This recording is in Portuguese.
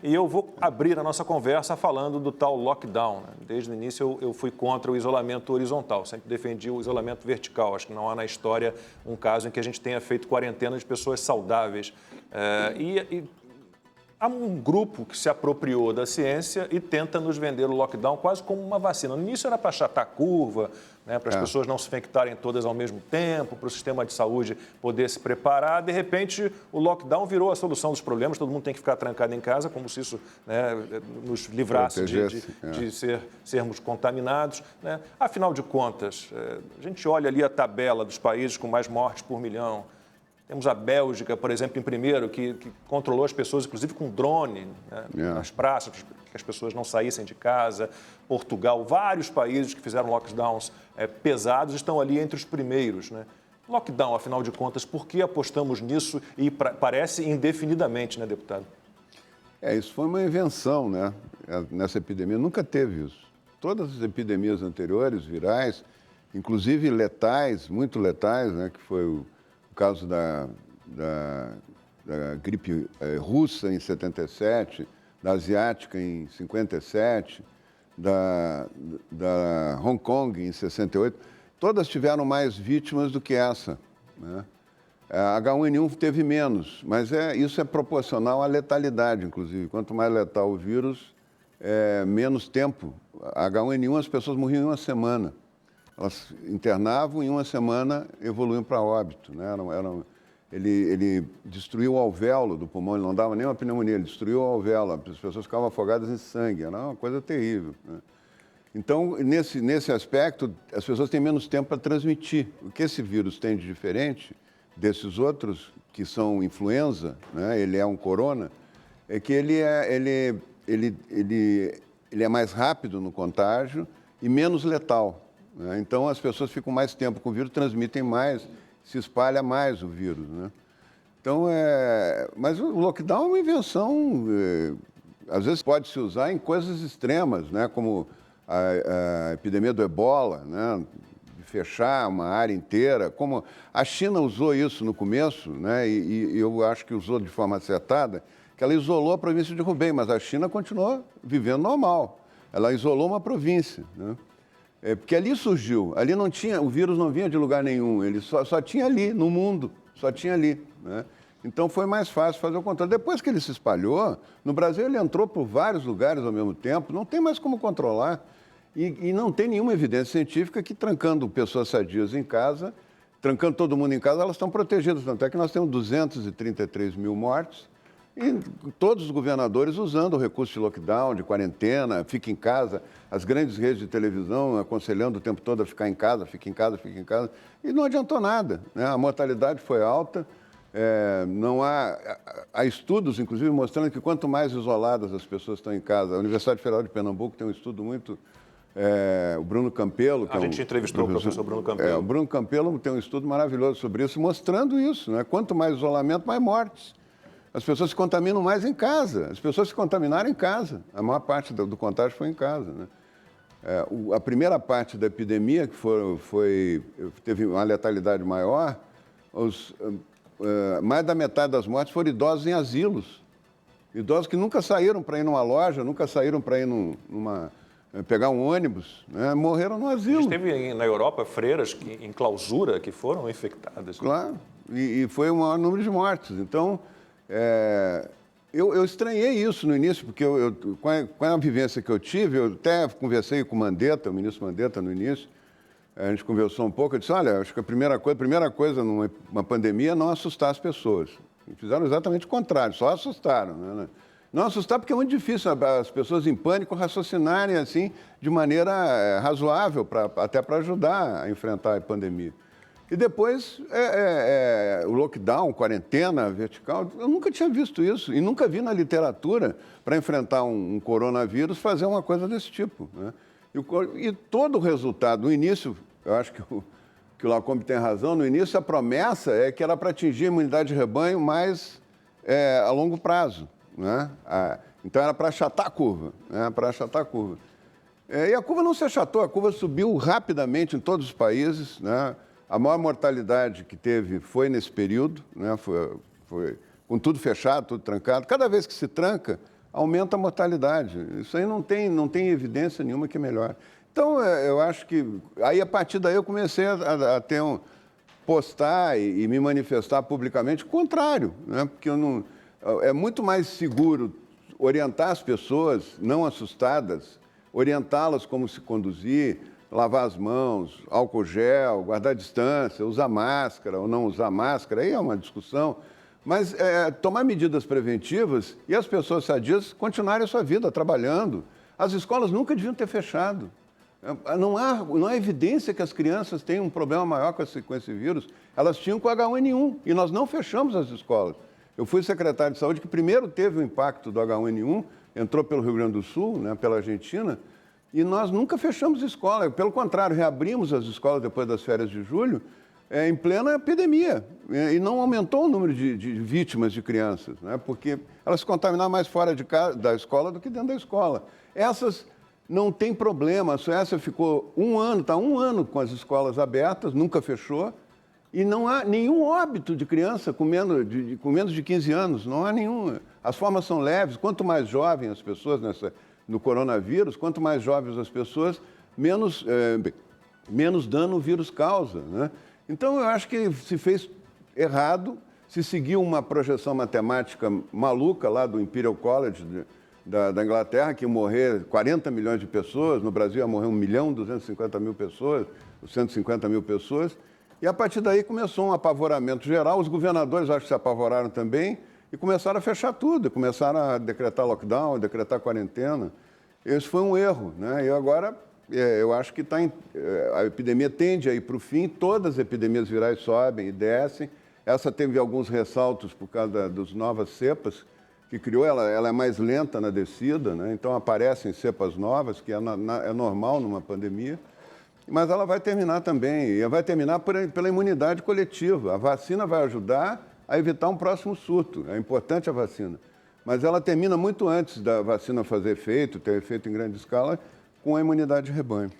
E eu vou abrir a nossa conversa falando do tal lockdown, né? Desde o início eu fui contra o isolamento horizontal, sempre defendi o isolamento vertical. Acho que não há na história um caso em que a gente tenha feito quarentena de pessoas saudáveis. Há um grupo que se apropriou da ciência e tenta nos vender o lockdown quase como uma vacina. No início era para achatar a curva, né, para as pessoas não se infectarem todas ao mesmo tempo, para o sistema de saúde poder se preparar. De repente, o lockdown virou a solução dos problemas, todo mundo tem que ficar trancado em casa, como se isso, né, nos livrasse de sermos contaminados, né? Afinal de contas, a gente olha ali a tabela dos países com mais mortes por milhão. Temos a Bélgica, por exemplo, em primeiro, que controlou as pessoas, inclusive com drone, né, nas praças, para que as pessoas não saíssem de casa. Portugal, vários países que fizeram lockdowns pesados estão ali entre os primeiros, né? Lockdown, afinal de contas, por que apostamos nisso e parece indefinidamente, né, deputado? Isso foi uma invenção, né? Nessa epidemia, nunca teve isso. Todas as epidemias anteriores, virais, inclusive letais, muito letais, né, que foi o caso da gripe russa em 77, da asiática em 57, da Hong Kong em 68, todas tiveram mais vítimas do que essa, né? A H1N1 teve menos, mas isso é proporcional à letalidade, inclusive. Quanto mais letal o vírus, menos tempo. A H1N1 as pessoas morriam em uma semana. Elas internavam e em uma semana evoluíam para óbito, né? Ele destruiu o alvéolo do pulmão, ele não dava nem uma pneumonia, ele destruiu o alvéolo, as pessoas ficavam afogadas em sangue, era uma coisa terrível, né? Então, nesse aspecto, as pessoas têm menos tempo para transmitir. O que esse vírus tem de diferente desses outros, que são influenza, né? Ele é um corona, é que ele é mais rápido no contágio e menos letal. Então, as pessoas ficam mais tempo com o vírus, transmitem mais, se espalha mais o vírus, né? Então, mas o lockdown é uma invenção, às vezes pode se usar em coisas extremas, né? Como a epidemia do ebola, né? De fechar uma área inteira, como a China usou isso no começo, né? E eu acho que usou de forma acertada, que ela isolou a província de Hubei, mas a China continuou vivendo normal. Ela isolou uma província, né? Porque ali surgiu, ali não tinha, o vírus não vinha de lugar nenhum, ele só tinha ali, no mundo, só tinha ali, né? Então foi mais fácil fazer o controle. Depois que ele se espalhou, no Brasil ele entrou por vários lugares ao mesmo tempo, não tem mais como controlar. E não tem nenhuma evidência científica que trancando pessoas sadias em casa, trancando todo mundo em casa, elas estão protegidas. Tanto é que nós temos 233 mil mortes, e todos os governadores usando o recurso de lockdown, de quarentena, fica em casa, as grandes redes de televisão aconselhando o tempo todo a ficar em casa, fica em casa, fica em casa, e não adiantou nada, né? A mortalidade foi alta, não há estudos, inclusive, mostrando que quanto mais isoladas as pessoas estão em casa, a Universidade Federal de Pernambuco tem um estudo muito... o Bruno Campelo... A gente entrevistou o professor Bruno Campelo. O Bruno Campelo tem um estudo maravilhoso sobre isso, mostrando isso, né? Quanto mais isolamento, mais mortes. As pessoas se contaminam mais em casa. As pessoas se contaminaram em casa. A maior parte do contágio foi em casa, né? A primeira parte da epidemia, que teve uma letalidade maior, mais da metade das mortes foram idosos em asilos. Idosos que nunca saíram para ir numa loja, nunca saíram para ir pegar um ônibus, né? Morreram no asilo. A gente teve na Europa freiras em clausura que foram infectadas. Claro, e foi o maior número de mortes. Então, eu estranhei isso no início, porque com a vivência que eu tive, eu até conversei com o Mandetta, o ministro Mandetta, no início, a gente conversou um pouco, eu disse, olha, acho que a primeira coisa numa pandemia é não assustar as pessoas. E fizeram exatamente o contrário, só assustaram, né? Não assustar porque é muito difícil as pessoas em pânico raciocinarem assim de maneira razoável, até para ajudar a enfrentar a pandemia. E depois, o lockdown, quarentena vertical, eu nunca tinha visto isso e nunca vi na literatura, para enfrentar um coronavírus, fazer uma coisa desse tipo, né? E todo o resultado, no início, eu acho que o Lacombe tem razão, no início a promessa é que era para atingir a imunidade de rebanho mais a longo prazo, né? Então era para achatar a curva, né? Para achatar a curva. E a curva não se achatou, a curva subiu rapidamente em todos os países, né? A maior mortalidade que teve foi nesse período, né? Foi com tudo fechado, tudo trancado. Cada vez que se tranca, aumenta a mortalidade. Isso aí não tem evidência nenhuma que melhore. Então, eu acho que... Aí, a partir daí, eu comecei a ter postar e me manifestar publicamente o contrário, né? Porque é muito mais seguro orientar as pessoas não assustadas, orientá-las como se conduzir, lavar as mãos, álcool gel, guardar distância, usar máscara ou não usar máscara, aí é uma discussão. Mas tomar medidas preventivas e as pessoas sadias continuarem a sua vida trabalhando. As escolas nunca deviam ter fechado. Não há evidência que as crianças tenham um problema maior com esse vírus. Elas tinham com H1N1 e nós não fechamos as escolas. Eu fui secretário de saúde que primeiro teve o impacto do H1N1, entrou pelo Rio Grande do Sul, né, pela Argentina, e nós nunca fechamos escola. Pelo contrário, reabrimos as escolas depois das férias de julho, em plena epidemia. E não aumentou o número de vítimas de crianças, né, porque elas se contaminavam mais fora da escola do que dentro da escola. Essas não tem problema. A Suécia ficou está um ano com as escolas abertas, nunca fechou, e não há nenhum óbito de criança com menos de 15 anos, não há nenhum. As formas são leves, quanto mais jovens as pessoas no coronavírus, quanto mais jovens as pessoas, menos dano o vírus causa, né? Então, eu acho que se fez errado, se seguiu uma projeção matemática maluca lá do Imperial College da Inglaterra, que ia morrer 40 milhões de pessoas, no Brasil ia morrer 1.250.000 pessoas, 150 mil pessoas, e a partir daí começou um apavoramento geral, os governadores acho que se apavoraram também, e começaram a fechar tudo, começaram a decretar lockdown, decretar quarentena. Esse foi um erro, né? E agora, eu acho que a epidemia tende a ir para o fim, todas as epidemias virais sobem e descem, essa teve alguns ressaltos por causa das novas cepas, que criou, ela é mais lenta na descida, né? Então aparecem cepas novas, que é normal numa pandemia, mas ela vai terminar também, e vai terminar pela imunidade coletiva. A vacina vai ajudar a evitar um próximo surto, é importante a vacina, mas ela termina muito antes da vacina fazer efeito, ter efeito em grande escala, com a imunidade de rebanho.